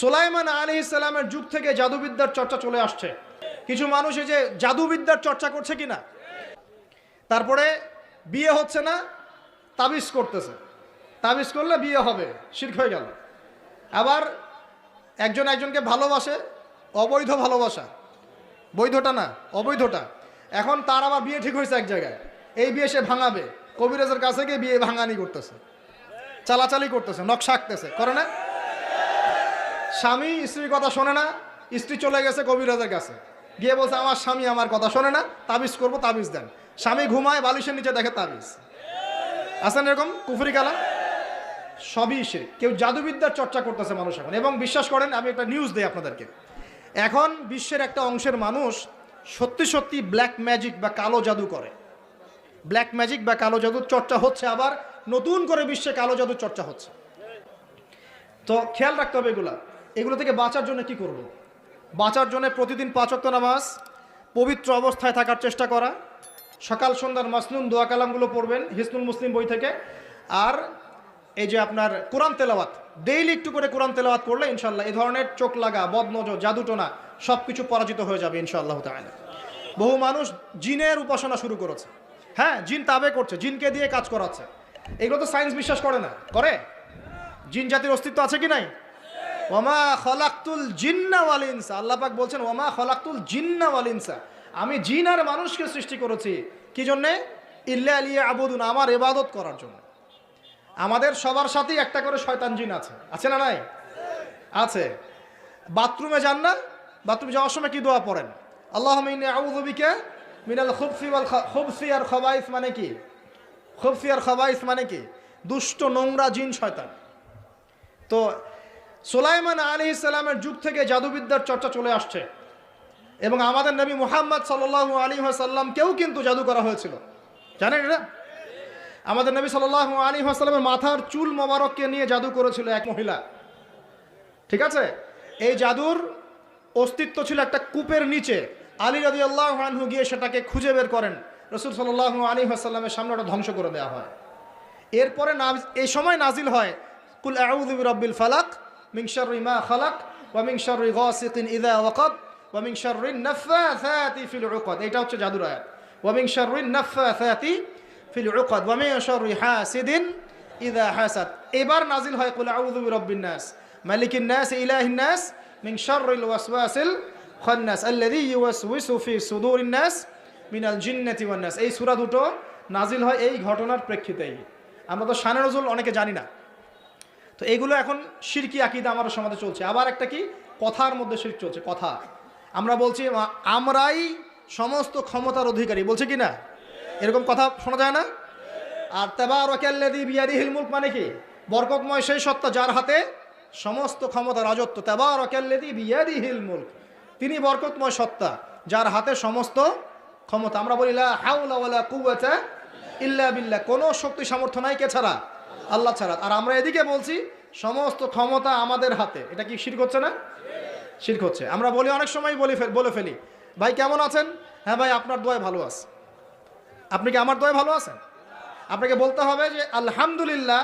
সুলাইমান আলাইহিস সালামের যুগ থেকে জাদুবিদ্যার চর্চা চলে আসছে। কিছু মানুষ এই যে জাদুবিদ্যার চর্চা করছে কিনা, তারপরে বিয়ে হচ্ছে না, তাবিজ করতেছে, তাবিজ করলে বিয়ে হবে, শিরক হয়ে গেল। আবার একজন একজনকে ভালোবাসে, অবৈধ ভালোবাসা, বৈধটা না অবৈধটা। এখন তার আবার বিয়ে ঠিক হয়েছে এক জায়গায়, এই বিয়ে সে ভাঙাবে, কবিরাজের কাছে গিয়ে বিয়ে ভাঙানি করতেছে, চালাচালি করতেছে, নকশা আঁকতেছে, করে না? স্বামী স্ত্রীর কথা শোনে না, স্ত্রী চলে গেছে কবিরাজের কাছে, গিয়ে বলছে আমার স্বামী আমার কথা শোনে না, তাবিজ করবো, তাবিজ দেন। স্বামী ঘুমায়, বালিশের নিচে দেখে তাবিজ। আছেন এরকম কুফরি কালাম? সবই শিরক। কেউ জাদুবিদ্যার চর্চা করতেছে মানুষ এখন। এবং বিশ্বাস করেন, আমি একটা নিউজ দিই আপনাদেরকে, এখন বিশ্বের একটা অংশের মানুষ সত্যি সত্যি ব্ল্যাক ম্যাজিক বা কালো জাদু করে। ব্ল্যাক ম্যাজিক বা কালো জাদুর চর্চা হচ্ছে, আবার নতুন করে বিশ্বে কালো জাদুর চর্চা হচ্ছে। তো খেয়াল রাখতে হবে এগুলো থেকে বাঁচার জন্য কি করব? বাঁচার জন্য প্রতিদিন 5 ওয়াক্ত নামাজ, পবিত্র অবস্থায় থাকার চেষ্টা করা, সকাল সন্ধ্যার মাসনুন দোয়া কালামগুলো পড়বেন হিসনুল মুসলিম বই থেকে। আর এই যে আপনার কোরআন তেলাওয়াত, ডেইলি একটু করে কোরআন তেলাওয়াত করলে ইনশাল্লাহ এই ধরনের চোখ লাগা, বদনজর, জাদুটোনা সব কিছু পরাজিত হয়ে যাবে ইনশাআল্লাহ তাআলা। বহু মানুষ জিনের উপাসনা শুরু করেছে, হ্যাঁ, জিন তাবে করছে, জিনকে দিয়ে কাজ করাচ্ছে। এগুলো তো সায়েন্স বিশ্বাস করে না, করে? জিন জাতির অস্তিত্ব আছে কি নাই? ওমা খলাকতুল জিন্না ওয়াল ইনসা, আল্লাহ পাক বলছেন ওমা খলাকতুল জিন্না ওয়াল ইনসা, আমি জিন আর মানুষকে সৃষ্টি করেছি কি জন্যে? ইল্লা লিয়াবুদুন, আমার ইবাদত করার জন্য। আমাদের সবার সাথেই একটা করে শয়তান জিন আছে, আছে না নাই? আছে। বাথরুমে যান না, বাথরুমে যাওয়ার সময় কি দোয়া পড়েন? আল্লাহুম্মা ইন্নী আউযু বিকা মিনাল খুবসি ওয়াল খুবসি আর খাবাইস, মানে কি? খুবসি আর খাবাইস মানে কি? দুষ্ট নোংরা জিন শয়তান। তো সুলাইমান আলাইহিস সালামের যুগ থেকে জাদুবিদ্যার চর্চা চলে আসছে। এবং আমাদের নবী মুহাম্মদ সাল্লাল্লাহু আলাইহি ওয়াসাল্লামকেও কিন্তু জাদু করা হয়েছিল, জানেন এটা? আমাদের নবী সাল্লাল্লাহু আলাইহি ওয়াসাল্লামের মাথার চুল মোবারককে নিয়ে জাদু করেছিল এক মহিলা, ঠিক আছে? এই জাদুর অস্তিত্ব ছিল একটা কূপের নিচে। আলী রাদিয়াল্লাহু আনহু গিয়ে সেটাকে খুঁজে বের করেন, রাসূল সাল্লাল্লাহু আলাইহি ওয়াসাল্লামের সামনে ওটা ধ্বংস করে দেওয়া হয়। এরপরে এই সময় নাজিল হয় কুল আউযু বিরাব্বিল ফালাক মিন শাররি মা খালাক ওয়া মিন শাররি গাসিকিন ইযা ওয়াকাব ওয়া মিন শাররিন নাফাসাতি ফিল উকাদ। এটা হচ্ছে জাদুর আয়াত। ওয়া মিন শাররিন নাফাসাতি ফিল উকাদ ওয়া মিন শাররি হাসিদিন ইযা হাসাদ। এবার নাজিল হয় কুল আউযু বিরাব্বিন নাস মালিকিন নাস ইলাহিন নাস মিন শাররিল ওয়াসওয়াসিল খান্নাস আল্লাযী ইউওয়াসওয়িসু ফি সুদুরিন নাস মিনাল জিন্নাতি ওয়ান নাস। এই সূরা দুটো নাজিল হয় এই ঘটনার প্রেক্ষিতেই। আমরা তো শানে নজুল অনেকে জানি না। তো এইগুলো এখন শিরকি আকীদা আমাদের সমাজে চলছে। আবার একটা কি, কথার মধ্যে শিরক চলছে। কথা আমরা বলছি আমরাই সমস্ত ক্ষমতার অধিকারী, বলছে কি না? এরকম কথা শোনা যায় না? আর তাবারাকাল্লাযী বিয়াদিহিল মুলক মানে কি? বরকতময় সেই সত্তা যার হাতে সমস্ত ক্ষমতা, রাজত্ব। তাবারাকাল্লাযী বিয়াদিহিল মুলক, তিনি বরকতময় সত্তা যার হাতে সমস্ত ক্ষমতা। আমরা বলি লা হাওলা ওয়ালা কুওয়াতা ইল্লা বিল্লাহ, কোনো শক্তি সামর্থ্য নাই কে ছাড়া? আল্লাহ ছাড়া। আর আমরা এদিকে বলছি সমস্ত ক্ষমতা আমাদের হাতে। এটা কি শিরক হচ্ছে না? শিরক হচ্ছে। আমরা বলি, অনেক সময় বলে ফেলি, ভাই কেমন আছেন? হ্যাঁ ভাই আপনার দোয়ায় ভালো আছে। আপনি কি আমার দোয়ায় ভালো আছেন? আপনাকে বলতে হবে যে আলহামদুলিল্লাহ,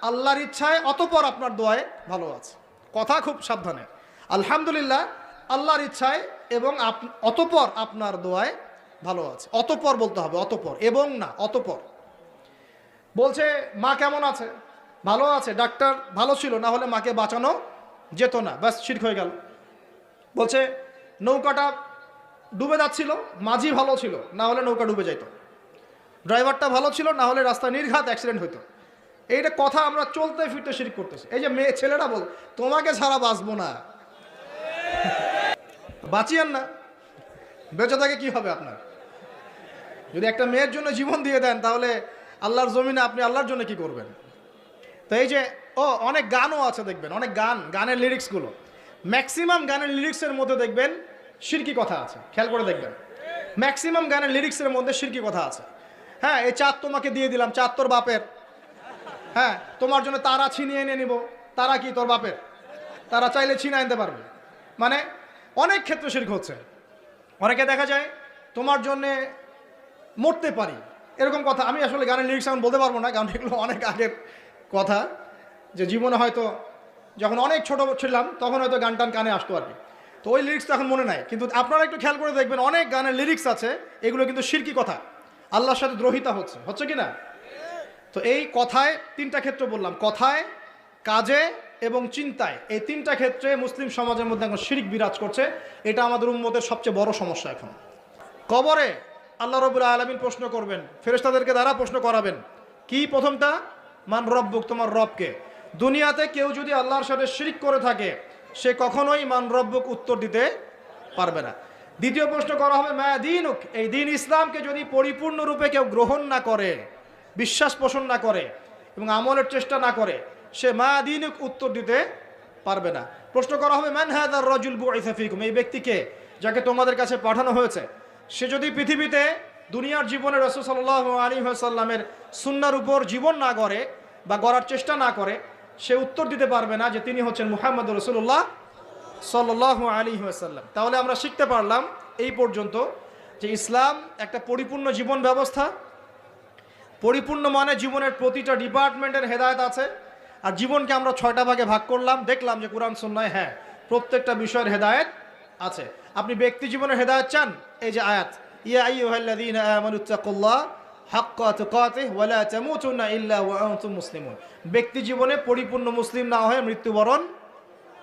আল্লাহর ইচ্ছায় অতঃপর আপনার দোয়ায় ভালো আছে। কথা খুব সাবধানে, আলহামদুলিল্লাহ আল্লাহর ইচ্ছায় এবং অতঃপর আপনার দোয়ায় ভালো আছে। অতঃপর বলতে হবে, অতঃপর, এবং না, অতঃপর। বলছে মা কেমন আছে? ভালো আছে, ডাক্তার ভালো ছিল, না হলে মাকে বাঁচানো যেত না, ব্যাস শিরক হয়ে গেল। বলছে নৌকাটা ডুবে যাচ্ছিল, মাঝি ভালো ছিল, না হলে নৌকা ডুবে যেত। ড্রাইভারটা ভালো ছিল, না হলে রাস্তায় নির্ঘাত অ্যাক্সিডেন্ট হইতো। এইটা কথা আমরা চলতে ফিরতে শিরক করতেছি। এই যে ছেলেরা বল তোমাকে ছাড়া বাঁচবো না, বাঁচিয়েন না, বেঁচে থাকে কি হবে আপনার? যদি একটা মেয়ের জন্য জীবন দিয়ে দেন, তাহলে আল্লাহর জমিনে আপনি আল্লাহর জন্য কি করবেন? তো এই যে অনেক গানও আছে দেখবেন, অনেক গানের লিরিক্সগুলো, ম্যাক্সিমাম গানের লিরিক্সের মধ্যে দেখবেন শিরকি কথা আছে। খেয়াল করে দেখবেন, ম্যাক্সিমাম গানের লিরিক্সের মধ্যে শিরকি কথা আছে। হ্যাঁ, এই চাঁদ তোমাকে দিয়ে দিলাম, চাঁদ তোর বাপের। হ্যাঁ, তোমার জন্য তারা ছিনিয়ে এনে নিব, তারা কি তোর বাপের? তারা চাইলে ছিনিয়ে আনতে পারবে। মানে অনেক ক্ষেত্রে শিরক হচ্ছে। অনেকে দেখা যায় তোমার জন্যে মরতে পারি, এরকম কথা। আমি আসলে গানের লিরিক্স এখন বলতে পারবো না, কারণ এগুলো অনেক আগের কথা, যে জীবনে হয়তো যখন অনেক ছোট ছিলাম তখন হয়তো গান টান কানে আসতো আর কি। তো ওই লিরিক্স তো এখন মনে নাই, কিন্তু আপনারা একটু খেয়াল করে দেখবেন অনেক গানের লিরিক্স আছে এগুলো কিন্তু শিরকি কথা, আল্লাহর সাথে দ্রোহিতা হচ্ছে কি না? তো এই কথায় তিনটা ক্ষেত্র বললাম, কথায়, কাজে এবং চিন্তায়, এই তিনটা ক্ষেত্রে মুসলিম সমাজের মধ্যে এখন শিরক বিরাজ করছে। এটা আমাদের উম্মতের সবচেয়ে বড় সমস্যা। এখন কবরে আল্লাহ রাব্বুল আলামিন প্রশ্ন করবেন, ফেরেশতাদেরকে দ্বারা প্রশ্ন করাবেন। কি প্রথমটা? মান রব্বুক, তোমার রবকে। দুনিয়াতে কেউ যদি আল্লাহর সাথে শিরক করে থাকে সে কখনোই মান রব্বুক উত্তর দিতে পারবে না। দ্বিতীয় প্রশ্ন করা হবে মা দীনুক, এই দিন ইসলামকে যদি পরিপূর্ণরূপে কেউ গ্রহণ না করে, বিশ্বাস পোষণ না করে এবং আমলের চেষ্টা না করে, সে মা দীনুক উত্তর দিতে পারবে না। প্রশ্ন করা হবে মান হাযার রাজুল বুইসা ফীকুম, এই ব্যক্তিকে যাকে তোমাদের কাছে পাঠানো হয়েছে, সে যদি পৃথিবীতে দুনিয়ার জীবনে রাসূল সাল্লাল্লাহু আলাইহি ওয়াসাল্লামের সুন্নাহর উপর জীবন না গড়ে বা গড়ার চেষ্টা না করে, সে উত্তর দিতে পারবে না যে তিনি হচ্ছেন মুহাম্মদুর রাসূলুল্লাহ সাল্লাল্লাহু আলাইহি ওয়াসাল্লাম। তাহলে আমরা শিখতে পারলাম এই পর্যন্ত যে ইসলাম একটা পরিপূর্ণ জীবন ব্যবস্থা। পরিপূর্ণ মানে জীবনের প্রতিটা ডিপার্টমেন্টের হেদায়েত আছে। আর জীবনকে আমরা 6টা ভাগে ভাগ করলাম, দেখলাম যে কুরআন সুন্নাহয় হ্যাঁ প্রত্যেকটা বিষয়ের হেদায়েত আছে। আপনি ব্যক্তি জীবনের হেদায়েত চান, এই যে আয়াত, ইয়া আইয়ুহাল্লাযীনা আমানুত্তাকুল্লাহ হাক্কা তুকাতিহি ওয়া লা তামুতুন্না ইল্লা ওয়া আনতুম মুসলিমুন। ব্যক্তি জীবনে পরিপূর্ণ মুসলিম না হয়ে মৃত্যুবরণ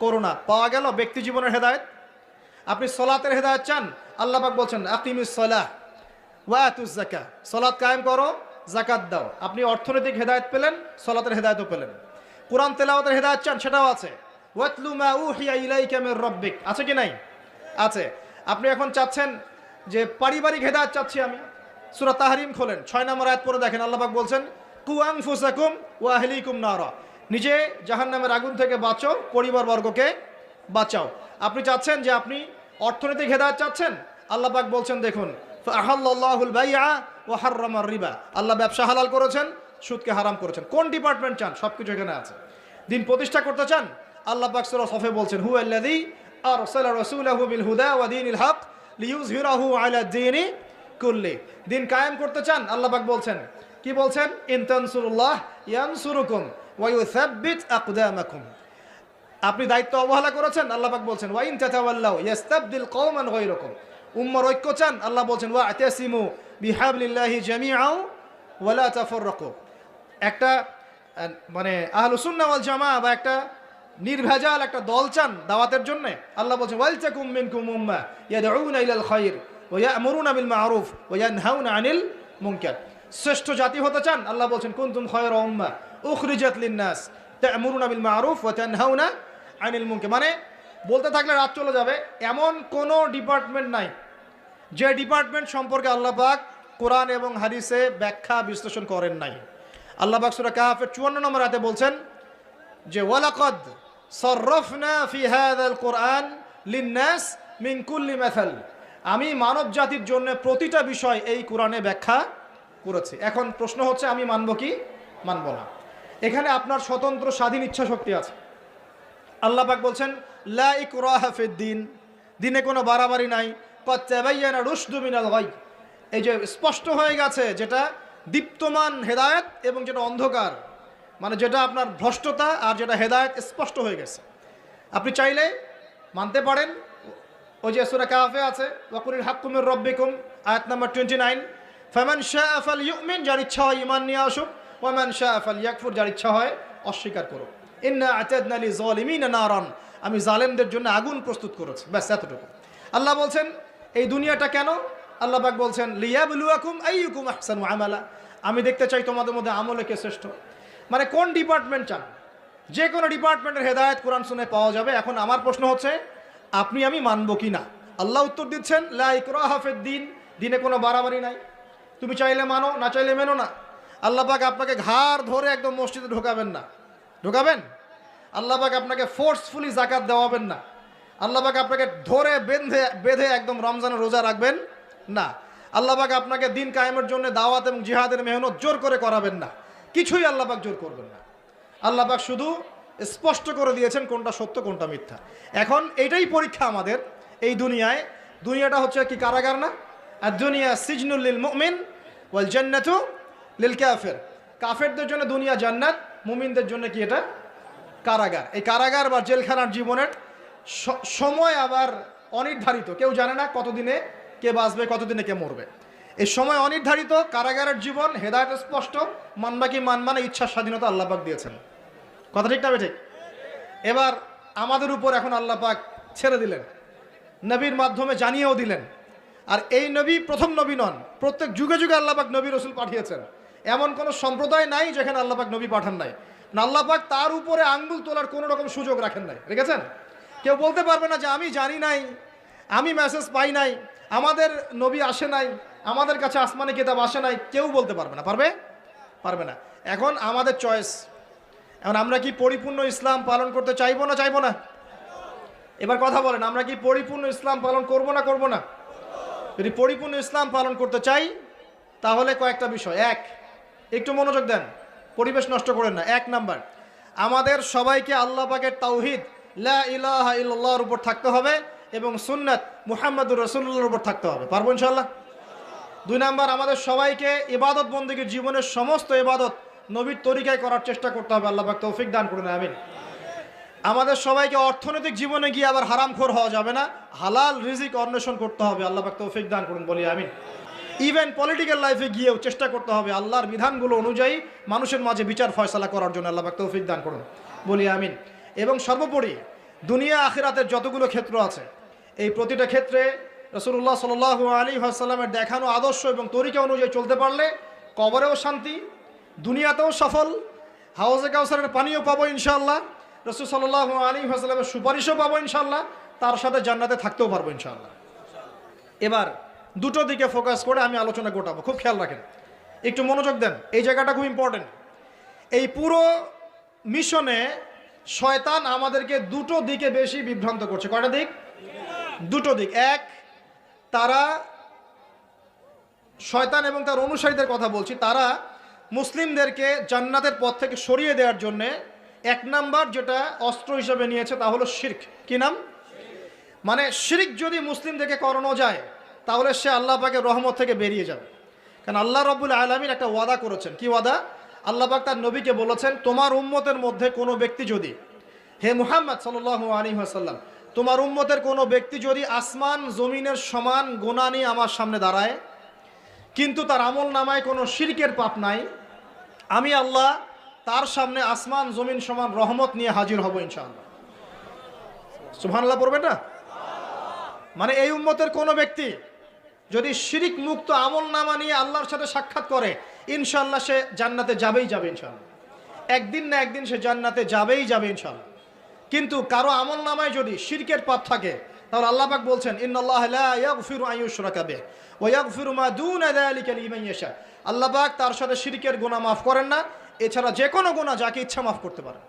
করো না। পাওয়া গেল ব্যক্তি জীবনের হেদায়েত। আপনি সালাতের হেদায়েত চান, আল্লাহ পাক বলছেন আকিমিস সালাহ ওয়া আতুজ যাকাত, সালাত কায়েম করো, যাকাত দাও। আপনি অর্থনৈতিক হেদায়েত পেলেন, সালাতের হেদায়েতও পেলেন। কোরআন তেলাওয়াতের হেদায়েত চান, সেটাও আছে, ওয়াতলু মা উহিয়া ইলাইকা মির রাব্বিক, আছে কি নাই? আছে। আপনি এখন চাচ্ছেন যে পারিবারিক হেদায়েত চাচ্ছি আমি, সূরা তাহরিম খোলেন, 6 নম্বর আয়াত পড়ে দেখেন, আল্লাহ পাক বলছেন কু আনফুসাকুম ওয়া আহলিকুম নারা, নিজে জাহান্নামের আগুন থেকে বাঁচো, পরিবারবর্গকে বাঁচাও। আপনি চাচ্ছেন যে আপনি অর্থনৈতিক হেদায়েত চাচ্ছেন, আল্লাহ পাক বলছেন দেখুন ফাআহাল্লাহুল বাইআ ওয়া হাররামার রিবা, আল্লাহ ব্যবসা হালাল করেছেন, সুদকে হারাম করেছেন। কোন ডিপার্টমেন্ট চান? সবকিছু এখানে আছে। দিন প্রতিষ্ঠা করতে চান, আল্লাহ পাক সূরা সফে বলছেন হুয়াল্লাযী আরসালা রাসূলাহু বিল হুদা ওয়া দীনিল হক লিইয়ুযহিরাহু আলা দ্বীনি কুল্লি। দিন কায়েম করতে চান, আল্লাহ পাক বলছেন, কি বলছেন? ইন তানসুরুল্লাহ ইয়ানসুরুকুম ওয়া ইউসাব্বিত আকদামাকুম। আপনি দায়িত্ব অবহেলা করেছেন, আল্লাহ পাক বলছেন ওয়া ইন তাতাওয়াল্লাউ ইস্তাবদিল কওমান গায়রাকুম। উম্মার ঐক্য চান, আল্লাহ বলছেন ওয়া আতাসিমু বিহাবলিল্লাহি জামিআন ওয়া লা তাফাররাকু। একটা মানে আহলুস সুন্নাহ ওয়াল জামাআহ বা একটা নির্ভেজাল একটা দল চান দাওয়াতের জন্য, আল্লাহ বলছেন ওয়াল তাকুম মিনকুম উম্মাহ ইয়াদউনা ইলাল খায়র ওয়া ইয়া'মুরুনা বিল মা'রুফ ওয়া ইয়ানহাউনা আনিল মুনকার। শ্রেষ্ঠ জাতি হতে চান, আল্লাহ বলছেন কুনতুম খায়রা উম্মাহ উখরিজাত লিন-নাস তা'মুরুনা বিল মা'রুফ ওয়া তানহাউনা আনিল মুনকার। মানে বলতে থাকলে রাত চলে যাবে, এমন কোনো ডিপার্টমেন্ট নাই যে ডিপার্টমেন্ট সম্পর্কে আল্লাহ পাক কোরআন এবং হাদিসে ব্যাখ্যা বিশ্লেষণ করেন নাই। আল্লাহ পাক সূরা কাহফের 54 নম্বর আয়াতে বলছেন যে ওয়ালাকাদ সাররাফনা ফি হাযাল কুরআন লিন-নাস মিন কুল্লি মাসাল, আমি মানব জাতির জন্য প্রতিটা বিষয় এই কোরআনে ব্যাখ্যা করেছি। এখন প্রশ্ন হচ্ছে আমি মানব কি মানব না? এখানে আপনার স্বতন্ত্র স্বাধীন ইচ্ছা শক্তি আছে। আল্লাহ পাক বলছেন লা ইকরাহা ফিদ-দীন, দিনে কোনো বাড়াবাড়ি নাই, ক্বাদ তাবায়্যানা রুশদু মিনাল গাই, এই যে স্পষ্ট হয়ে গেছে যেটা দীপ্তমান হেদায়েত এবং যেটা অন্ধকার, মানে যেটা আপনার ভ্রষ্টতা আর যেটা হেদায়েত স্পষ্ট হয়ে গেছে। আপনি চাইলে মানতে পারেন, ওই যে সূরা কাহফে আছে ওয়াকুলিল হাক্কু মির রাব্বিকুম আয়াত নাম্বার 29, ফামান শাআ ফালইউমিন, যার ইচ্ছা হয় ঈমান নিয়ে আসুক, ওয়া মান শাআ ফালইয়াকফুর, যার ইচ্ছা হয় অস্বীকার করুক। ইন্না আ'তাদনা লিযালিমিনা নারান, আমি জালেমদের জন্য আগুন প্রস্তুত করেছি। ব্যাস এতটুকু। আল্লাহ বলছেন এই দুনিয়াটা কেন? আল্লাহ পাক বলছেন লিয়াবলুয়াকুম আইয়ুকুম আহসানু আমালা, আমি দেখতে চাই তোমাদের মধ্যে আমলে কে শ্রেষ্ঠ। মানে কোন ডিপার্টমেন্ট চান? যে কোনো ডিপার্টমেন্টের হেদায়েত কোরআন শুনে পাওয়া যাবে। এখন আমার প্রশ্ন হচ্ছে আপনি আমি মানব কি না? আল্লাহ উত্তর দিচ্ছেন লা ইকরাহা ফিদ-দীন, দিনে কোনো বাড়াবাড়ি নাই, তুমি চাইলে মানো, না চাইলে মেনো না। আল্লাহ পাক আপনাকে ঘাড় ধরে একদম মসজিদে ঢোকাবেন না, ঢোকাবেন? আল্লাহ পাক আপনাকে ফোর্সফুলি যাকাত দেওয়াবেন না। আল্লাহ পাক আপনাকে ধরে বেঁধে একদম রমজানের রোজা রাখবেন না। আল্লাহ পাক আপনাকে দিন কায়েমের জন্য দাওয়াত এবং জিহাদের মেহনত জোর করে করাবেন না। কিছুই আল্লাহ পাক জোর করবেন না। আল্লাহ পাক শুধু স্পষ্ট করে দিয়েছেন কোনটা সত্য কোনটা মিথ্যা। এখন এইটাই পরীক্ষা আমাদের এই দুনিয়ায়। দুনিয়াটা হচ্ছে কি কারাগার না? আর দুনিয়া সিজনুল লিল মুমিন ওয়াল জান্নাতু লিল কাফির। কাফেরদের জন্য দুনিয়া জান্নাত, মুমিনদের জন্য কি এটা কারাগার। এই কারাগার বা জেলখানার জীবনের সময় আবার অনির্ধারিত, কেউ জানে না কতদিনে কে বাঁচবে, কতদিনে কে মরবে। এই সময় অনির্ধারিত। কারাগারের জীবন হেদায়েত স্পষ্ট, মানবা কি মানবা না, ইচ্ছার স্বাধীনতা আল্লাহ পাক দিয়েছেন। কথা ঠিক না ঠিক? এবার আমাদের উপর এখন আল্লাহ পাক ছেড়ে দিলেন, নবীর মাধ্যমে জানিয়েও দিলেন। আর এই নবী প্রথম নবী নন, প্রত্যেক যুগে যুগে আল্লাহ পাক নবী রসুল পাঠিয়েছেন। এমন কোনো সম্প্রদায় নাই যেখানে আল্লাহ পাক নবী পাঠান নাই। আল্লাহ পাক তার উপরে আঙ্গুল তোলার কোনো রকম সুযোগ রাখেন নাই, রেখেছেন। কেউ বলতে পারবে না যে আমি জানি নাই, আমি মেসেজ পাই নাই, আমাদের নবী আসে নাই, আমাদের কাছে আসমানি কিতাব আসে নাই। কেউ বলতে পারবে না। পারবে? পারবে না। এখন আমাদের চয়েস। এখন আমরা কি পরিপূর্ণ ইসলাম পালন করতে চাইবো না চাইবো না? এবার কথা বলেন, আমরা কি পরিপূর্ণ ইসলাম পালন করব না করব না? যদি পরিপূর্ণ ইসলাম পালন করতে চাই তাহলে কয়েকটা বিষয়। এক, একটু মনোযোগ দেন, পরিবেশ নষ্ট করেন না। এক নাম্বার, আমাদের সবাইকে আল্লাহ পাকের তাওহীদ লা ইলাহা ইল্লাল্লাহর উপর থাকতে হবে এবং সুন্নাত মুহাম্মাদুর রাসূলুল্লাহর উপর থাকতে হবে। পারবো ইনশাআল্লাহ? দুই নাম্বার, আমাদের সবাইকে ইবাদত বন্দেগীর জীবনের সমস্ত ইবাদত নবীর তরিকায় করার চেষ্টা করতে হবে। আল্লাহ পাক তৌফিক দান করুন, আমিন। আমাদের সবাইকে অর্থনৈতিক জীবনে গিয়ে আবার হারামখোর হওয়া যাবে না, হালাল রিজিক অন্বেষণ করতে হবে। আল্লাহ পাক তৌফিক দান করুন, বলি আমিন। ইভেন পলিটিক্যাল লাইফে গিয়েও চেষ্টা করতে হবে আল্লাহর বিধানগুলো অনুযায়ী মানুষের মাঝে বিচার ফয়সালা করার জন্য। আল্লাহ পাক তৌফিক দান করুন, বলি আমিন। এবং সর্বোপরি দুনিয়া আখিরাতের যতগুলো ক্ষেত্র আছে, এই প্রতিটা ক্ষেত্রে রাসূলুল্লাহ সাল্লাল্লাহু আলাইহি ওয়াসাল্লামের দেখানো আদর্শ এবং তরিকা অনুযায়ী চলতে পারলে কবরেও শান্তি, দুনিয়াতেও সফল, হাউজে কাউসারের পানিও পাবো ইনশাআল্লাহ, রাসূল সাল্লাল্লাহু আলাইহি ওয়াসাল্লামের সুপারিশও পাবো ইনশাআল্লাহ, তার সাথে জান্নাতে থাকতেও পারবো ইনশাআল্লাহ। এবার দুটো দিকে ফোকাস করে আমি আলোচনা গোটাবো, খুব খেয়াল রাখেন, একটু মনোযোগ দেন, এই জায়গাটা খুব ইম্পর্টেন্ট। এই পুরো মিশনে শয়তান আমাদেরকে দুটো দিকে বেশি বিভ্রান্ত করছে। কয়টা দিক? দুটো দিক। এক, তারা শয়তান এবং তার অনুসারীদের কথা বলছি, তারা মুসলিমদেরকে জান্নাতের পথ থেকে সরিয়ে দেওয়ার জন্যে এক নাম্বার যেটা অস্ত্র হিসেবে নিয়েছে তা হলো শিরক। কি নাম? মানে শিরক যদি মুসলিমদেরকে করানো যায় তাহলে সে আল্লাহ পাকের রহমত থেকে বেরিয়ে যাবে। কারণ আল্লাহ রাব্বুল আলামিন একটা ওয়াদা করেছেন। কি ওয়াদা? আল্লাহ পাক তার নবীকে বলেছেন, তোমার উম্মতের মধ্যে কোনো ব্যক্তি যদি, হে মুহাম্মদ সাল্লাল্লাহু আলাইহি ওয়াসাল্লাম, তোমার উম্মতের কোনো ব্যক্তি যদি আসমান জমিনের সমান গুনাহ নিয়ে আমার সামনে দাঁড়ায় কিন্তু তার আমল নামায় কোনো শিরকের পাপ নাই, আমি আল্লাহ তার সামনে আসমান জমিন সমান রহমত নিয়ে হাজির হব ইনশাআল্লাহ। সুবহানাল্লাহ পড়বেন না? মানে এই উম্মতের কোনো ব্যক্তি যদি শিরিক মুক্ত আমল নামা নিয়ে আল্লাহর সাথে সাক্ষাৎ করে ইনশাআল্লাহ সে জান্নাতে যাবেই যাবে ইনশাআল্লাহ। একদিন না একদিন সে জান্নাতে যাবেই যাবে ইনশাআল্লাহ। কিন্তু কারো আমল নামায় যদি শিরকের পাপ থাকে তাহলে আল্লাহ পাক বলছেন, ইন্নাল্লাহা লা ইয়াগফিরু আন ইউশরাকা বিহি ওয়া ইয়াগফিরু মা দুনা যালিকা লিমান ইয়াশা। আল্লাহ পাক তার সাথে শিরকের গুনাহ মাফ করেন না, এছাড়া যে কোনো গুনাহ যাকে ইচ্ছা মাফ করতে পারেন।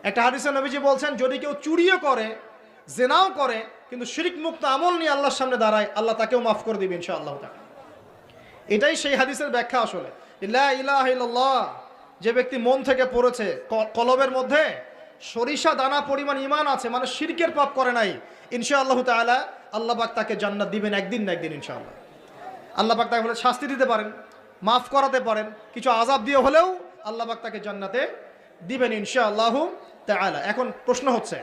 একটা হাদিসে নবীজি বলছেন, যদি কেউ চুরিও করে, জেনাও করে, কিন্তু শিরক মুক্ত আমল নিয়ে আল্লাহর সামনে দাঁড়ায়, আল্লাহ তাকেও মাফ করে দিবেন ইনশাআল্লাহ তাআলা। এটাই সেই হাদিসের ব্যাখ্যা আসলে। লা ইলাহা ইল্লাল্লাহ যে ব্যক্তি মন থেকে পড়েছে, কলবের মধ্যে সরিষা দানা পরিমাণ ঈমান আছে, মানে শিরকের পাপ করে নাই, ইনশাআল্লাহ তাআলা আল্লাহ পাক তাকে জান্নাত দিবেন একদিন না একদিন ইনশাআল্লাহ। আল্লাহ পাক তাকে বলে শাস্তি দিতে পারেন, মাফ করাতে পারেন, কিছু আযাব দিয়ে হলেও আল্লাহ পাক তাকে জান্নাতে দিবেন ইনশাআল্লাহ তাআলা। এখন প্রশ্ন হচ্ছে,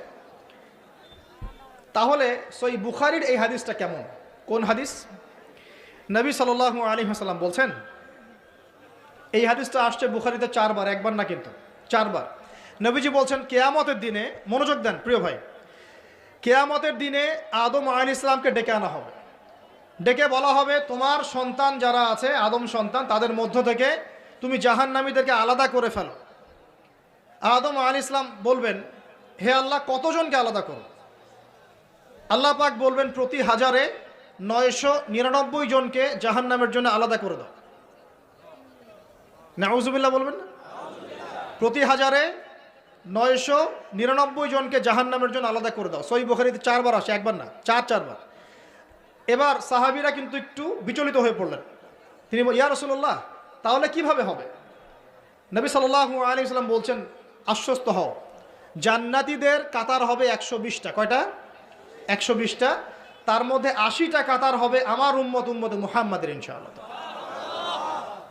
তাহলে সহিহ বুখারীর এই হাদিসটা কেমন? কোন হাদিস? নবী সাল্লাল্লাহু আলাইহি ওয়াসাল্লাম বলছেন, এই হাদিসটা আসছে বুখারীতে 4 বার, একবার না কিন্তু 4 বার। নবীজি বলছেন, কিয়ামতের দিনে, মনোযোগ দেন প্রিয় ভাই, কিয়ামতের দিনে আদম আলাইহিস সালামকে ডেকে আনা হবে। ডেকে বলা হবে, তোমার সন্তান যারা আছে, আদম সন্তান, তাদের মধ্য থেকে তুমি জাহান্নামীদেরকে আলাদা করে ফেলো। আদম আলাইহিস সালাম বলবেন, হে আল্লাহ, কতজনকে আলাদা করো? আল্লাহ পাক বলবেন, প্রতি 1000-এ 999 জনকে জাহান্নামের জন্য আলাদা করে দাও। নাউজুবিল্লাহ বলবেন না? প্রতি 1000-এ 999 জনকে জাহান্নামের জন্য আলাদা করে দাও। সহিহ বুখারীতে 4 বার আসে, একবার না, 4 বার। এবার সাহাবীরা কিন্তু একটু বিচলিত হয়ে পড়লেন। তিনি বলেন, ইয়া রাসূলুল্লাহ, তাহলে কিভাবে হবে? নবী সাল্লাল্লাহু আলাইহি ওয়াসাল্লাম বলছেন, আশ্বস্ত হও, জান্নাতীদের কাতার হবে 120টা। কয়টা? 120টা। তার মধ্যে 80টা কাতার হবে আমার উম্মতে মুহাম্মাদের ইনশাআল্লাহ।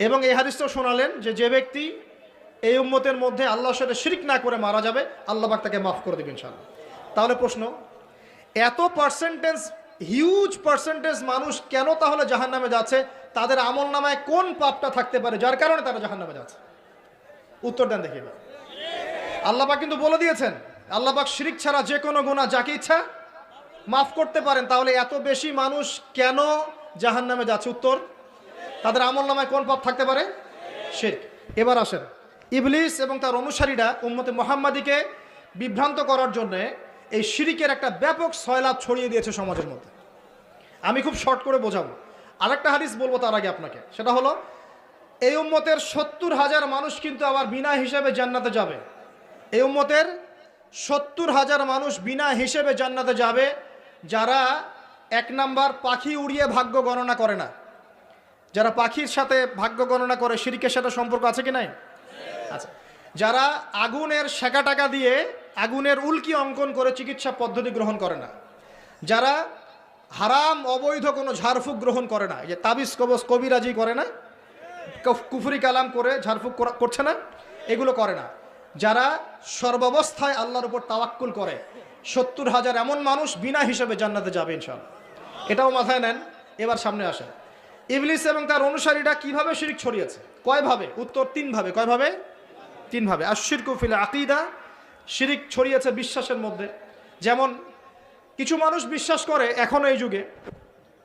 এবং এই হাদিসটাও শোনালেন যে ব্যক্তি এই উম্মতের মধ্যে আল্লাহর সাথে শিরক না করে মারা যাবে, আল্লাহ পাক তাকে মাফ করে দেবেন ইনশাআল্লাহ। তাহলে প্রশ্ন, এত পার্সেন্টেজ, হিউজ পার্সেন্টেজ মানুষ কেন তাহলে জাহান্নামে যাচ্ছে? তাদের আমল নামায় কোন পাপটা থাকতে পারে যার কারণে তারা জাহান্নামে যাচ্ছে? উত্তর দেন দেখি। আল্লাহ পাক কিন্তু বলে দিয়েছেন, আল্লাহ পাক শিরক ছাড়া যে কোনো গুনাহ যাকে ইচ্ছা মাফ করতে পারেন। তাহলে এত বেশি মানুষ কেন জাহান্নামে যাচ্ছে? উত্তর, তাদের আমল নামায় কোন পাপ থাকতে পারে? শিরক। এবার আসেন, ইবলিস এবং তার অনুসারীরা উম্মতে মুহাম্মাদীকে বিভ্রান্ত করার জন্য এই শিরকের একটা ব্যাপক সয়লাব ছড়িয়ে দিয়েছে সমাজের মধ্যে। আমি খুব শর্ট করে বোঝাবো। আরেকটা হাদিস বলবো তার আগে আপনাকে, সেটা হলো এই উম্মতের 70,000 মানুষ কিন্তু আবার বিনা হিসেবে জান্নাতে যাবে। এই উম্মতের 70,000 মানুষ বিনা হিসেবে জান্নাতে যাবে, যারা 1 নাম্বার পাখি উড়িয়ে ভাগ্য গণনা করে না। যারা পাখির সাথে ভাগ্য গণনা করে, শিরকের সাথে সম্পর্ক আছে কি নাই? আচ্ছা। যারা আগুনের সেকা টাকা দিয়ে আগুনের উল্কি অঙ্কন করে চিকিৎসা পদ্ধতি গ্রহণ করে না। যারা হারাম অবৈধ কোনো ঝাড়ফুঁক গ্রহণ করে না, এই যে তাবিজ কবজ কবিরাজি করে না, কুফরি কালাম করে ঝাড়ফুঁক করছে না, এগুলো করে না। যারা সর্বাবস্থায় আল্লাহর উপর তাওয়াক্কুল করে, 70,000 এমন মানুষ বিনা হিসেবে জান্নাতে যাবে ইনশাআল্লাহ। এটাও মাথায় নেন। এবার সামনে আসে ইবলিস এবং তার অনুসারীরা কিভাবে শিরক ছড়িয়েছে, কয়ভাবে? উত্তর, 3 ভাবে। কয়ভাবে? 3 ভাবে। আশ-শিরকু ফিল আকীদা, শিরক ছড়িয়েছে বিশ্বাসের মধ্যে। যেমন কিছু মানুষ বিশ্বাস করে এখনও এই যুগে,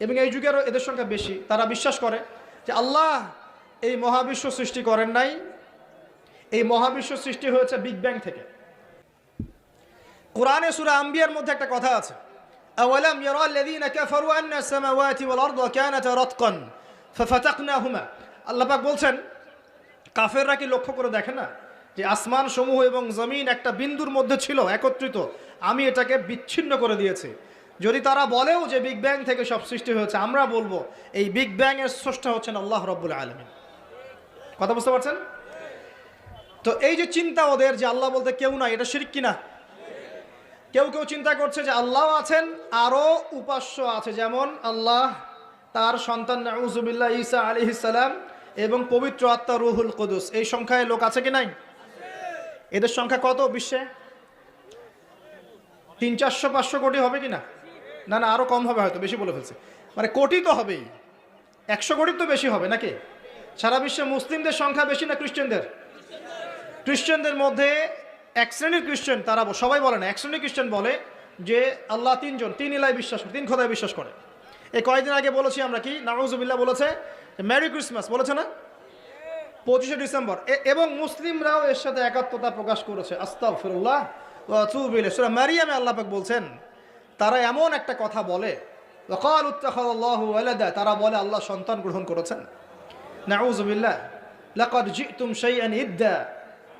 এবং এই যুগেরও এদের সংখ্যা বেশি, তারা বিশ্বাস করে যে আল্লাহ এই মহাবিশ্ব সৃষ্টি করেন নাই, এই মহাবিশ্ব সৃষ্টি হয়েছে বিগ ব্যাং থেকে। কোরআনে সূরা আম্বিয়ার মধ্যে একটা কথা আছে, আওয়ালাম ইয়ারাল্লাযীনা কাফারু আন্না আস-সামাওয়াতি ওয়াল আরদা কানাতা রাতকান ফাফাতাকনাহুমা। আল্লাহ পাক বলছেন, কাফেররা কি লক্ষ্য করে দেখে না যে আসমান সমূহ এবং জমিন একটা বিন্দুর মধ্যে ছিল একত্রিত, আমি এটাকে বিচ্ছিন্ন করে দিয়েছি। যদি তারা বলেও যে বিগ ব্যাং থেকে সব সৃষ্টি হয়েছে, আমরা বলবো এই বিগ ব্যাং এর স্রষ্টা হচ্ছেন আল্লাহ রাব্বুল আলামিন। কথা বুঝতে পারছেন? তো এই যে চিন্তা ওদের যে আল্লাহ বলতে কেউ নাই, এটা শিরক কিনা? কেউ কেউ চিন্তা করছে যে আল্লাহ আছেন, আরও উপাস্য আছে, যেমন আল্লাহ, তার সন্তান নাউজুবিল্লাহ ঈসা আলাইহিস সালাম এবং পবিত্র আত্মা রুহুল কুদুস। এই সংখ্যায় লোক আছে কি নাই? এদের সংখ্যা কত বিশ্বে? 300-400 কোটি হবে কি না? না না, আরও কম হবে, হয়তো বেশি বলে ফেলছে। মানে কোটি তো হবেই, 100 কোটির তো বেশি হবে নাকি? সারা বিশ্বে মুসলিমদের সংখ্যা বেশি না খ্রিস্টানদের? খ্রিস্টানদের মধ্যে এক শ্রেণীর খ্রিস্টান, তারা সবাই বলে না, এক শ্রেণীর খ্রিস্টান বলে যে আল্লাহ 3 জন, 3 ইলায় বিশ্বাস করে, 3 খোদায় বিশ্বাস করে। এই কয়েকদিন আগে বলেছি আমরা, কি নাউজুবিল্লাহ বলেছে, মেরি ক্রিসমাস বলেছে না, 25শে ডিসেম্বর। এবং মুসলিমরাও এর সাথে একাত্মতা প্রকাশ করেছে। আস্তাগফিরুল্লাহ ওয়া আতুবু ইলাইহি। সূরা মারিয়ামে আল্লাহ পাক বলছেন, তারা এমন একটা কথা বলে, ওয়াকালু ইত্তাখাযাল্লাহু ওয়ালাদা, তারা বলে আল্লাহ সন্তান গ্রহণ করেছেন। নাউজুবিল্লাহ। লাকাদ জিতুম শাইআন ইদ্দা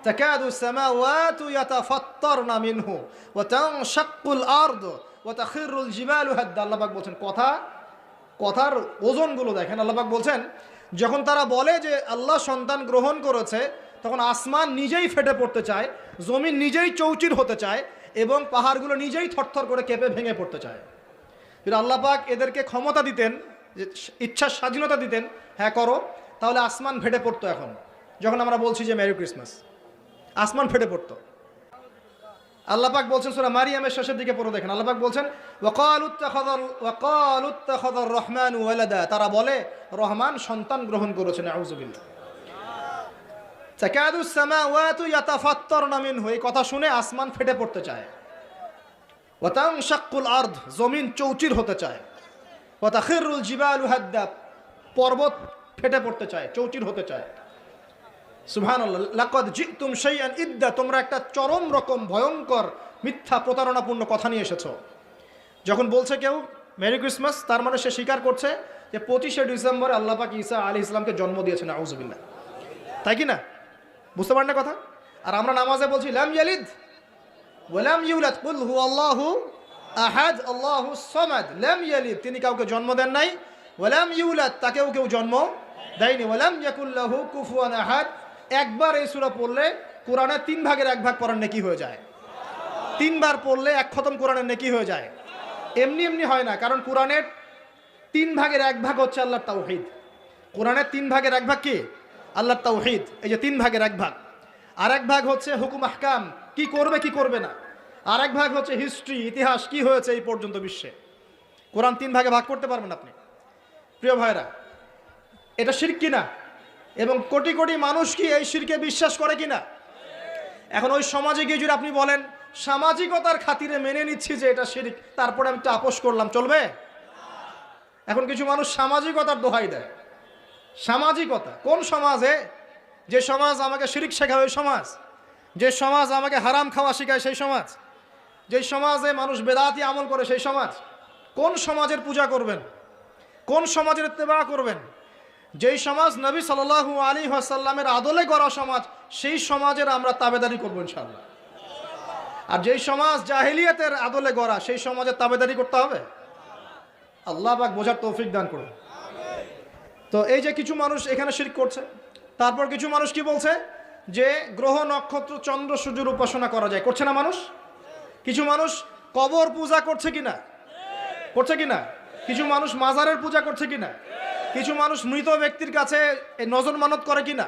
তাকাদু সামাওয়াতু ইয়াতাফাত্তারনা মিনহু ওয়া তানশাক্কুল আরদু ওয়া তাখিরুল জিবালু হাদ্দা। আল্লাহ পাক বলছেন, কথার ওজনগুলো দেখেন। আল্লাহ পাক বলছেন, যখন তারা বলে যে আল্লাহ সন্তান গ্রহণ করেছে, তখন আসমান নিজেই ফেটে পড়তে চায়, জমিন নিজেই চৌচির হতে চায়, এবং পাহাড়গুলো নিজেই থরথর করে কেঁপে ভেঙে পড়তে চায়। যদি আল্লাহ পাক এদেরকে ক্ষমতা দিতেন, যে ইচ্ছার স্বাধীনতা দিতেন, হ্যাঁ করো, তাহলে আসমান ফেটে পড়তো। এখন যখন আমরা বলছি যে মেরি ক্রিসমাস, আসমান ফেটে পড়তো। আল্লাহ পাক বলছেন সূরা মারিয়ামের শেষের দিকে পড়ে দেখেন, আল্লাহ পাক বলছেন, ওয়াকালু ইত্তাখাযার রহমানু ওয়ালাদা, তারা বলে রহমান সন্তান গ্রহণ করেছেন। আউযুবিল্লাহ। তাকাদুস সামাওয়াতু ইয়াতাফাত্তারনা মিনহু, এই কথা শুনে আসমান ফেটে পড়তে চায়। ওয়া তানশাক্কুল আরদ, জমিন চৌচির হতে চায়। ওয়া তাখিরুল জিবালু হাদ্দা, পর্বত ফেটে পড়তে চায়, চৌচির হতে চায়। সুবহানাল্লাহ। লাকাদ জিতুম শাইআন ইদ্দা, তোমরা একটা চরম রকম ভয়ঙ্কর মিথ্যা প্রতারণাপূর্ণ কথা নিয়ে এসেছো। যখন বলছে কেউ মেরি ক্রিসমাস, তার মানে সে স্বীকার করছে যে 25শে ডিসেম্বরে আল্লাহ পাক ঈসা আলাইহিস সালামকে জন্ম দিয়েছেন। আউযুবিল্লাহ। তাই কি না? বুঝতে পারেন না কথা? আর আমরা নামাজে বলছি লাম ইয়ালিদ ওয়া লাম ইউলাদ কুল হুয়াল্লাহু আহাদ আল্লাহুস সামাদ। লাম ইয়ালিদ, তিনি কাউকে জন্ম দেন নাই, ওয়া লাম ইউলাদ, তাকেও কেউ জন্ম দেয়নি, ওয়া লাম ইয়াকুল লাহু কুফুয়ান আহাদ। একবার এই সূরা পড়লে কোরআনের 3 ভাগের 1 ভাগ পড়ার নেকি হয়ে যায়। 3 বার পড়লে 1 খতম কোরআনের নেকি হয়ে যায়। এমনি এমনি হয় না, কারণ কোরআনের 3 ভাগের 1 ভাগ হচ্ছে আল্লাহর তাওহীদ। কোরআনের 3 ভাগের 1 ভাগ কি? আল্লাহর তাওহীদ। এই যে 3 ভাগের 1 ভাগ। আরেক ভাগ হচ্ছে হুকুম আহকাম, কি করবে কি করবে না। আরেক ভাগ হচ্ছে হিস্ট্রি, ইতিহাস, কি হয়েছে এই পর্যন্ত বিশ্বে। কোরআন 3 ভাগে ভাগ করতে পারবেন আপনি। প্রিয় ভাইরা, এটা শিরক কিনা, এবং কোটি কোটি মানুষ কি এই শিরকে বিশ্বাস করে কিনা। এখন ওই সমাজে গিয়ে যদি আপনি বলেন সামাজিকতার খাতিরে মেনে নিচ্ছি যে এটা শিরক, তারপরে আমি একটু আপোষ করলাম, চলবে? এখন কিছু মানুষ সামাজিকতার দোহাই দেয়। সামাজিকতা কোন সমাজে? যে সমাজ আমাকে শিরক শেখায় ওই সমাজ, যে সমাজ আমাকে হারাম খাওয়া শেখায় সেই সমাজ, যে সমাজে মানুষ বেদাতি আমল করে সেই সমাজ। কোন সমাজের পূজা করবেন, কোন সমাজের ইত্তেবা করবেন? যেই সমাজ নবী সাল্লাল্লাহু আলাইহি ওয়াসাল্লামের আদলে গড়া সমাজ, সেই সমাজের আমরা তাবেদারি করবো ইনশাআল্লাহ। আর যেই সমাজ জাহিলিয়াতের আদলে গড়া, সেই সমাজের তাবেদারি করতে হবে। আল্লাহ পাক বোঝার তৌফিক দান করুন। তো এই যে কিছু মানুষ এখানে শিরক করছে, তারপর কিছু মানুষ কি বলছে যে গ্রহ নক্ষত্র চন্দ্র সূর্যের উপাসনা করা যায়, করছে না মানুষ? কিছু মানুষ কবর পূজা করছে কিনা, করছে কিনা? কিছু মানুষ মাজারের পূজা করছে কিনা? কিছু মানুষ মৃত ব্যক্তির কাছে নজর মানত করে কিনা?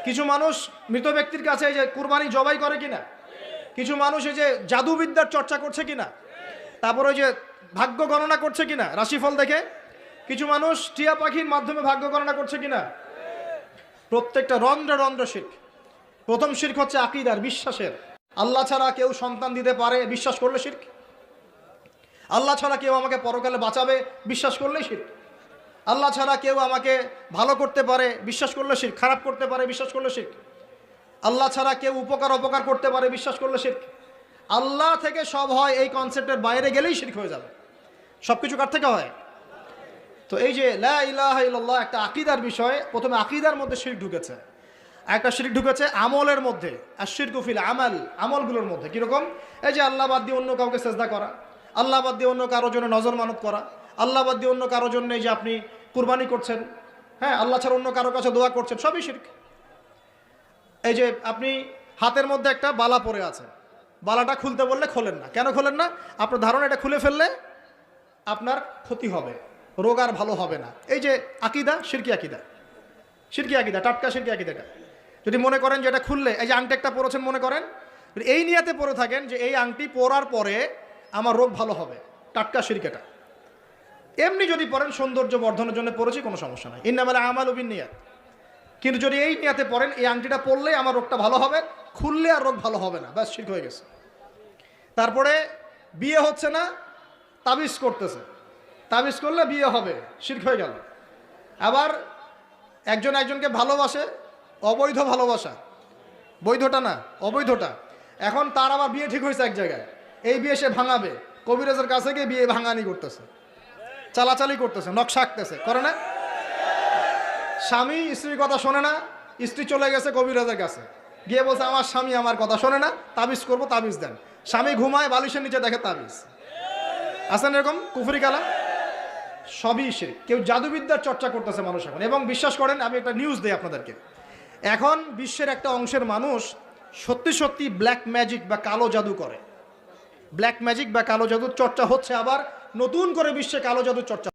কিছু মানুষ মৃত ব্যক্তির কাছে এই যে কুরবানি জবাই করে কিনা? কিছু মানুষ এই যে জাদুবিদ্যার চর্চা করছে কিনা? তারপর ওই যে ভাগ্য গণনা করছে কিনা রাশিফল দেখে? কিছু মানুষ টিয়া পাখির মাধ্যমে ভাগ্য গণনা করছে কিনা? প্রত্যেকটা রন্ধ্রে রন্ধ্রে শিরক। প্রথম শিরক হচ্ছে আকীদার, বিশ্বাসের। আল্লাহ ছাড়া কেউ সন্তান দিতে পারে, বিশ্বাস করলে শিরক। আল্লাহ ছাড়া কেউ আমাকে পরকালে বাঁচাবে, বিশ্বাস করলেই শিরক। আল্লাহ ছাড়া কেউ আমাকে ভালো করতে পারে, বিশ্বাস করলে শিরক। খারাপ করতে পারে, বিশ্বাস করলে শিরক। আল্লাহ ছাড়া কেউ উপকার অপকার করতে পারে, বিশ্বাস করলে শিরক। আল্লাহ থেকে সব হয়, এই কনসেপ্টের বাইরে গেলেই শিরক হয়ে যাবে। সব কিছু কার থেকে হয়? তো এই যে লা ইলাহা ইল্লাল্লাহ একটা আকীদার বিষয়। প্রথমে আকীদার মধ্যে শিরক ঢুকেছে, একটা শিরক ঢুকেছে আমলের মধ্যে। আর শিরকু ফিল আমাল, আমলগুলোর মধ্যে কীরকম? এই যে আল্লাহ বাদ দিয়ে অন্য কাউকে সেজদা করা, আল্লাহ বাদ দিয়ে অন্য কারোর জন্য নজর মানত করা, আল্লাহ বাদ দিয়ে অন্য কারোর জন্য এই যে আপনি কুরবানি করছেন, হ্যাঁ, আল্লাহ ছাড়া অন্য কারোর কাছে দোয়া করছেন, সবই শিরক। এই যে আপনি হাতের মধ্যে একটা বালা পরে আছে, বালাটা খুলতে বললে খোলেন না, কেন খোলেন না? আপনার ধারণা এটা খুলে ফেললে আপনার ক্ষতি হবে, রোগ আর ভালো হবে না। এই যে আকীদা, শিরকি আকীদা, শিরকি আকীদা, টাটকা শিরকি আকীদাটা। যদি মনে করেন যে এটা খুললে, এই যে আংটি একটা পরেছেন, মনে করেন এই নিয়াতে পরে থাকেন যে এই আংটি পরার পরে আমার রোগ ভালো হবে, টাটকা শিরক এটা। এমনি যদি পড়েন সৌন্দর্য বর্ধনের জন্য পড়েছি, কোনো সমস্যা নাই, ইন্নামাল আমালু বিন্নিয়াত। কিন্তু যদি এই নিয়াতে পড়েন এই আংটিটা পরলেই আমার রোগটা ভালো হবে, খুললে আর রোগ ভালো হবে না, ব্যাস শিরক হয়ে গেছে। তারপরে বিয়ে হচ্ছে না, তাবিজ করতেছে, তাবিজ করলে বিয়ে হবে, শিরক হয়ে গেল। আবার একজন একজনকে ভালোবাসে, অবৈধ ভালোবাসা, বৈধটা না, অবৈধটা। এখন তার আবার বিয়ে ঠিক হয়েছে এক জায়গায়, এই বিয়ে সে ভাঙাবে, কবিরাজের কাছে গিয়ে বিয়ে ভাঙানি করতেছে, চালাচালি করতেছে, নকশা আঁকতেছে, করে না? স্বামী স্ত্রীর কথা শোনে না, স্ত্রী চলে গেছে কবিরাজের কাছে, গিয়ে বলছে আমার স্বামী আমার কথা শোনে না, তাবিজ করবো, তাবিজ দেন। স্বামী ঘুমায়, বালিশের নিচে দেখে তাবিজ। আছেন এরকম কুফরি কালাম? সবই শিরক। কেউ জাদুবিদ্যার চর্চা করতেছে মানুষ এখন। এবং বিশ্বাস করেন, আমি একটা নিউজ দিই আপনাদেরকে, এখন বিশ্বের একটা অংশের মানুষ সত্যি সত্যি ব্ল্যাক ম্যাজিক বা কালো জাদু করে। ব্ল্যাক ম্যাজিক বা কালো জাদুর চর্চা হচ্ছে, আবার নতুন করে বিশ্বে কালো জাদুর চর্চা।